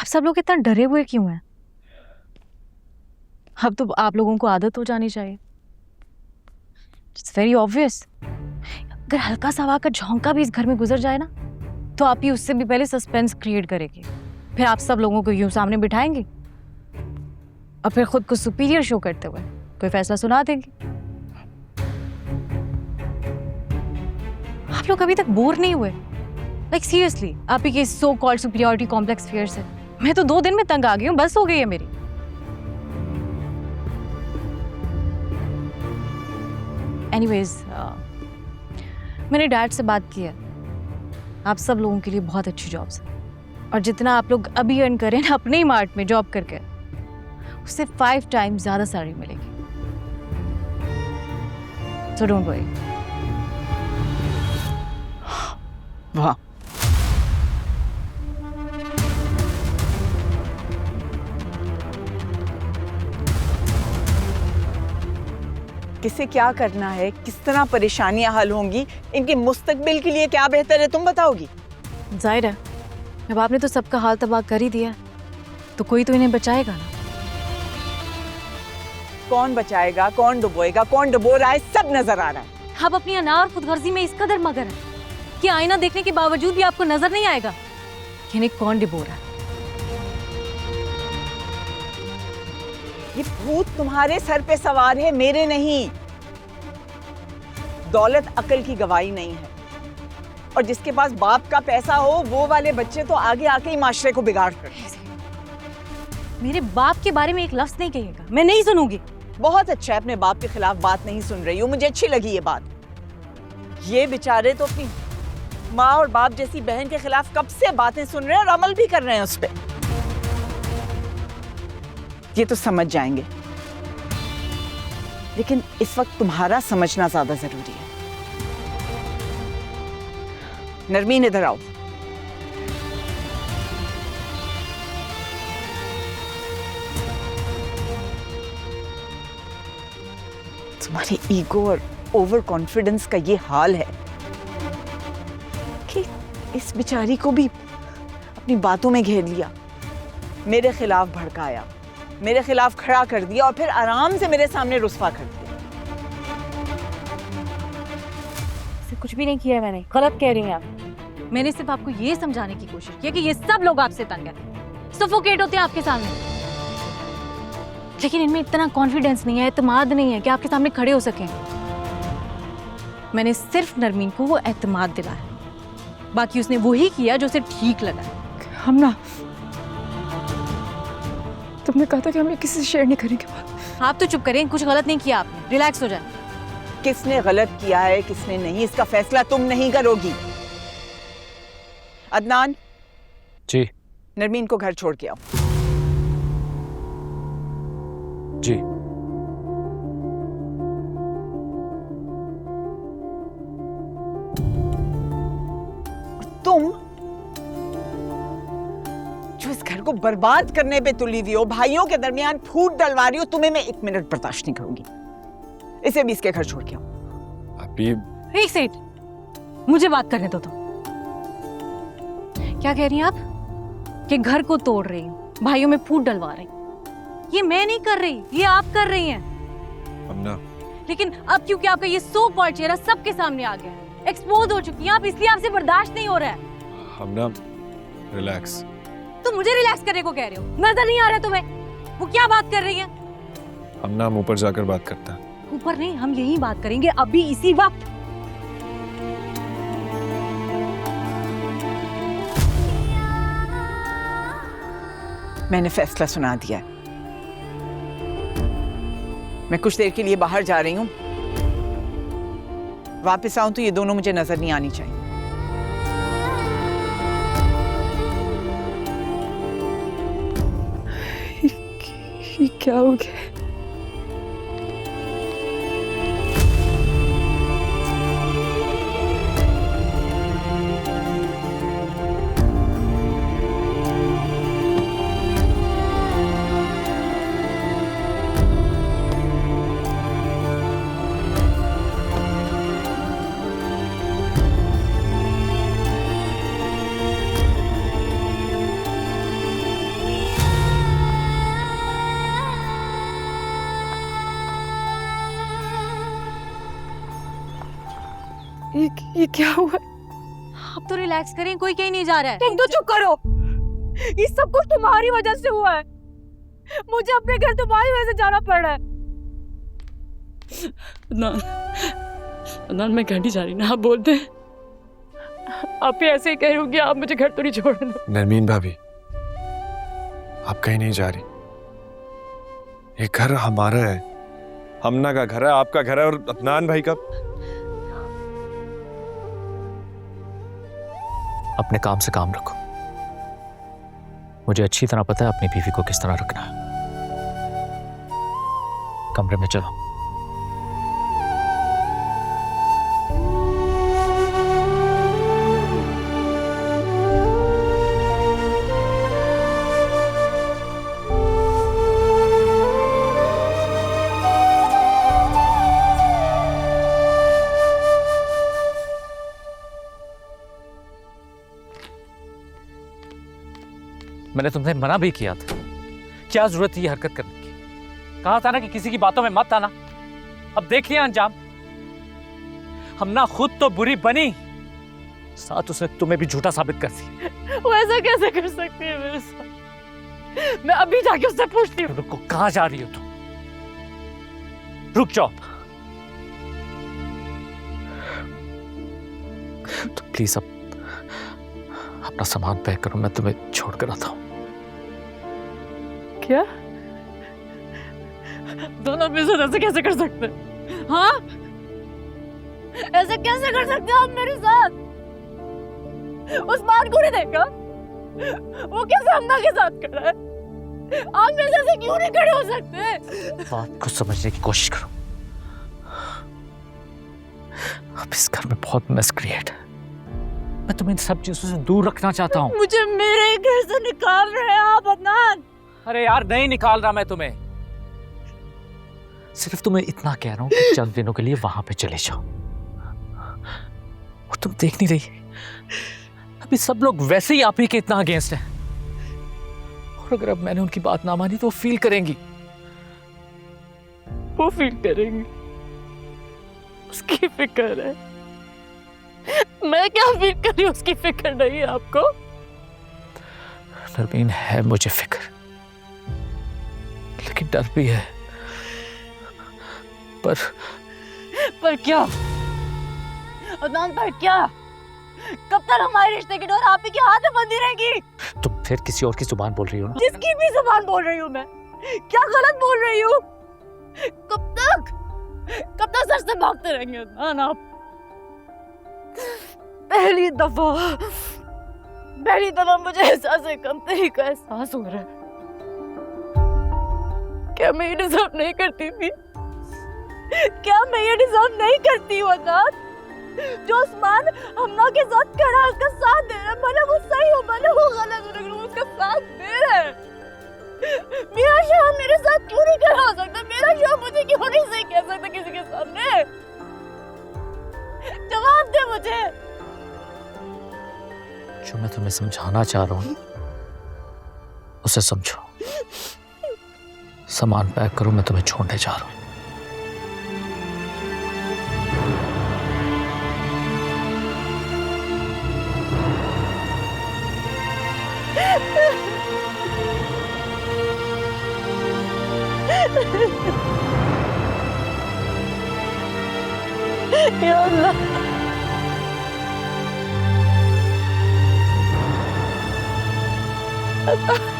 आप सब लोग इतना डरे हुए क्यों हैं? अब तो आप लोगों को आदत हो जानी चाहिए। It's very obvious. अगर हल्का सा हवा का झोंका भी इस घर में गुजर जाए ना, तो आप ही उससे भी पहले सस्पेंस क्रिएट करेगी। फिर आप सब लोगों को यूं सामने बिठाएंगे और फिर खुद को सुपीरियर शो करते हुए कोई फैसला सुना देंगे। आप लोग अभी तक बोर नहीं हुए? लाइक सीरियसली, आप ही के so called superiority complex fear से मैं तो 2 दिन में तंग आ गई हूँ। बस हो गई है मेरी। एनीवेज, मैंने डैड से बात की है। आप सब लोगों के लिए बहुत अच्छी जॉब्स है और जितना आप लोग अभी अर्न करें ना अपने ही मार्ट में जॉब करके, उससे 5 टाइम्स ज्यादा सैलरी मिलेगी। So don't worry. वाह, किसे क्या करना है, किस तरह परेशानियां हल होंगी, इनके मुस्तकबिल के लिए क्या बेहतर है तुम बताओगी? जाहिर है, अब आपने तो सबका हाल तबाह कर ही दिया, तो कोई तो इन्हें बचाएगा ना। कौन बचाएगा, कौन डुबोएगा, कौन डुबो रहा है, सब नजर आ रहा है। आप अपनी अना और खुदगर्जी में इस कदर मगन है कि आईना देखने के बावजूद भी आपको नजर नहीं आएगा कि इन्हें कौन डुबो रहा है। ये भूत तुम्हारे सर पे सवार है, मेरे नहीं। दौलत अकल की गवाही नहीं है, और जिसके पास बाप का पैसा हो वो वाले बच्चे तो आगे आके ही माशरे को बिगाड़ कर। मेरे बाप के बारे में एक लफ्ज नहीं कहिएगा, मैं नहीं सुनूंगी। बहुत अच्छा है, अपने बाप के खिलाफ बात नहीं सुन रही हूँ, मुझे अच्छी लगी ये बात। ये बेचारे तो अपनी माँ और बाप जैसी बहन के खिलाफ कब से बातें सुन रहे हैं और अमल भी कर रहे हैं उस पर। ये तो समझ जाएंगे, लेकिन इस वक्त तुम्हारा समझना ज्यादा जरूरी है। नरमीन, इधर आओ। तुम्हारी ईगो और ओवर कॉन्फिडेंस का ये हाल है कि इस बेचारी को भी अपनी बातों में घेर लिया, मेरे खिलाफ भड़काया, मेरे खिलाफ खड़ा कर दिया और फिर आराम से मेरे सामने रुस्वा कर दिया। कुछ भी नहीं किया मैंने, गलत कह रही हैं आप। मैंने सिर्फ आपको ये समझाने की कोशिश की कि ये सब लोग आपसे तंग हैं, सफोकेट होते हैं आपके सामने, लेकिन इनमें इतना कॉन्फिडेंस नहीं है, एतमाद नहीं है कि आपके सामने खड़े हो सकें। मैंने सिर्फ नरमीन को वो एतमाद दिलाया, बाकी उसने वही किया जो उसे ठीक लगा। हमना, तुमने कहा था कि हम ये किसी से शेयर नहीं करेंगे बात। आप तो चुप करें, कुछ गलत नहीं किया आपने, रिलैक्स हो जाए। किसने गलत किया है किसने नहीं, इसका फैसला तुम नहीं करोगी। अदनान जी। नरमीन को घर छोड़ के आओ। जी। तुम जो इस घर को बर्बाद करने पे तुली हुई हो, भाइयों के दरमियान फूट डलवा रही हो, तुम्हें मैं 1 मिनट बर्दाश्त नहीं करूंगी। इसे भी इसके घर छोड़ के आओ। अभी एक सेकंड, मुझे बात करने दो। तो क्या कह रही हैं आप कि घर को तोड़ रही हूँ, भाइयों में फूट डलवा रही? ये मैं नहीं कर रही, ये आप कर रही हैं। हमना, लेकिन अब क्योंकि आपका ये सो कॉल्ड चेहरा सबके सामने आ गया है, एक्सपोज हो चुकी हैं आप, इसलिए आपसे बर्दाश्त नहीं हो रहा है। हमना, रिलैक्स। तो मुझे रिलैक्स करने को कह रहे हो? नजर नहीं आ रहा तुम्हें वो क्या बात कर रही है? हमना, हम ऊपर जाकर बात करते हैं। ऊपर नहीं, हम यही बात करेंगे अभी इसी वक्त। मैंने फैसला सुना दिया है, मैं कुछ देर के लिए बाहर जा रही हूं, वापस आऊं तो ये दोनों मुझे नजर नहीं आनी चाहिए। ये क्या हो गया? ये क्या हुआ? आप तो रिलैक्स करें, कोई कहीं नहीं जा रहा है। तुम तो चुप करो। ये सब कुछ तुम्हारी वजह से हुआ है। मुझे अपने घर तुम्हारी वजह से जाना पड़ रहा है। अदनान, अदनान मैं कहीं नहीं जा रही ना, आप बोलते हैं। आप ही ऐसे ही कह रही होंगी, आप मुझे घर तो नहीं छोड़ना। नरमीन भाभी, आप कहीं नहीं जा रही। ये घर हमारा है, हमना का घर है, आपका घर है, और अदनान भाई का। अपने काम से काम रखो। मुझे अच्छी तरह पता है अपनी बीवी को किस तरह रखना है। कमरे में चलो। मैंने तुम्हें मना भी किया था, क्या जरूरत थी ये हरकत करने की? कहा था ना कि किसी की बातों में मत आना। अब देख लिया अंजाम। हमना खुद तो बुरी बनी, साथ उसने तुम्हें भी झूठा साबित कर दिया। वो ऐसा कैसे कर सकती है मेरे साथ? मैं अभी जाके उससे पूछती हूँ। रुको, कहाँ जा रही हो तुम? रुक जाओ। तो प्लीज अब अपना सामान पैक करो, मैं तुम्हें छोड़ कर आता हूं। क्या? दोनों मेरे साथ ऐसे कैसे कर सकते हैं? हाँ, ऐसे कैसे कर सकते हो आप मेरे साथ? उस्मान को नहीं देखा? वो कैसे हमना के साथ खड़ा है? आप मेरे जैसे क्यों नहीं खड़े हो सकते? बात को समझने की कोशिश करो। अब इस घर में बहुत मेस क्रिएट है। मैं तुम्हें इन सब चीजों से दूर रखना चाहता हूँ। मुझे मेरे घर से निकाल रहे हैं आप अदनान। अरे यार, नहीं निकाल रहा मैं तुम्हें। सिर्फ तुम्हें इतना कह रहा हूँ कि चंद दिनों के लिए वहां पे चले जाओ। और तुम देख नहीं रही, अभी सब लोग वैसे ही आप ही के इतना अगेंस्ट हैं। और अगर अब मैंने उनकी बात ना मानी तो वो फील करेंगी। वो फील करेंगे, उसकी फिक्र है। मैं क्या फील कर रही हूँ, उसकी फिक्र नहीं है आपको? नरमीन, है मुझे फिक्र, लेकिन डर भी है। पर क्या अदनान, पर क्या? कब तक हमारे रिश्ते की डोर आप ही के हाथ में बंधी रहेगी? तुम फिर किसी और की जुबान बोल रही हो ना? जिसकी भी जुबान बोल रही हूँ मैं, क्या गलत बोल रही हूँ? कब तक सच से भागते रहेंगे अदनान आप? पहली दफा मुझे एहसास कमतरी का एहसास हो रहा है। क्या मैं ये डिजर्व नहीं करती थी? क्या मैं ये डिजर्व नहीं करती हूँ अदनान? जो उस्मान हमना के साथ खड़ा है, उसका साथ दे रहा है, भले वो सही हो भले वो गलत हो, लेकिन वो उसका साथ दे रहा है। मेरा शाह मेरे साथ क्यों नहीं खड़ा हो सकता? मेरा शाह मुझे क्यों नहीं सही कह सकता किसी के सामने? जवाब दे मुझे। जो मैं तुम्हें समझाना चाह रहा हूँ उसे समझो। सामान पैक करो, मैं तुम्हें छोड़ने जा रहा हूँ। या अल्लाह, अल्लाह